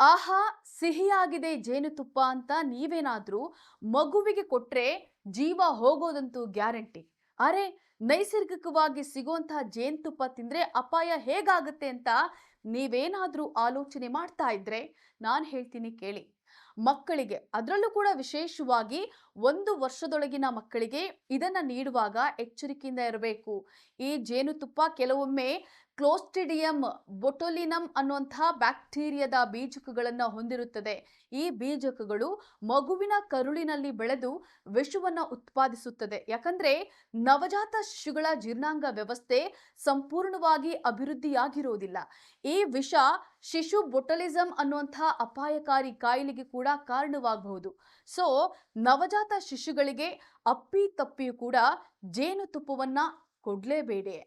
ಆಹಾ, ಸಿಹಿಯಾಗಿದೆ ಜೇನುತುಪ್ಪ ಅಂತ ನೀವೇನಾದ್ರೂ ಮಗುವಿಗೆ ಕೊಟ್ರೆ ಜೀವ ಹೋಗೋದಂತೂ ಗ್ಯಾರಂಟಿ. ಅರೆ, ನೈಸರ್ಗಿಕವಾಗಿ ಸಿಗುವಂತಹ ಜೇನುತುಪ್ಪ ತಿಂದ್ರೆ ಅಪಾಯ ಹೇಗಾಗುತ್ತೆ ಅಂತ ನೀವೇನಾದ್ರೂ ಆಲೋಚನೆ ಮಾಡ್ತಾ ಇದ್ರೆ ನಾನು ಹೇಳ್ತೀನಿ ಕೇಳಿ. ಮಕ್ಕಳಿಗೆ, ಅದರಲ್ಲೂ ಕೂಡ ವಿಶೇಷವಾಗಿ 1 ವರ್ಷದೊಳಗಿನ ಮಕ್ಕಳಿಗೆ ಇದನ್ನ ನೀಡುವಾಗ ಎಚ್ಚರಿಕೆಯಿಂದ ಇರಬೇಕು. ಈ ಜೇನುತುಪ್ಪ ಕೆಲವೊಮ್ಮೆ ಕ್ಲೋಸ್ಟ್ರಿಡಿಯಂ ಬೊಟುಲಿನಮ್ ಅನ್ನುವಂತಹ ಬ್ಯಾಕ್ಟೀರಿಯಾದ ಬೀಜಕಗಳನ್ನು ಹೊಂದಿರುತ್ತದೆ. ಈ ಬೀಜಕಗಳು ಮಗುವಿನ ಕರುಳಿನಲ್ಲಿ ಬೆಳೆದು ವಿಷವನ್ನ ಉತ್ಪಾದಿಸುತ್ತದೆ. ಯಾಕಂದ್ರೆ ನವಜಾತ ಶಿಶುಗಳ ಜೀರ್ಣಾಂಗ ವ್ಯವಸ್ಥೆ ಸಂಪೂರ್ಣವಾಗಿ ಅಭಿವೃದ್ಧಿಯಾಗಿರೋದಿಲ್ಲ. ಈ ವಿಷ ಶಿಶು ಬೊಟುಲಿಸಂ ಅನ್ನುವಂತಹ ಅಪಾಯಕಾರಿ ಕಾಯಿಲೆಗೆ ಕೂಡ ಕಾರಣವಾಗಬಹುದು. ಸೊ ನವಜಾತ ಶಿಶುಗಳಿಗೆ ಅಪ್ಪಿ ತಪ್ಪಿಯೂ ಕೂಡ ಜೇನುತುಪ್ಪವನ್ನ ಕೊಡ್ಲೇಬೇಡಿ.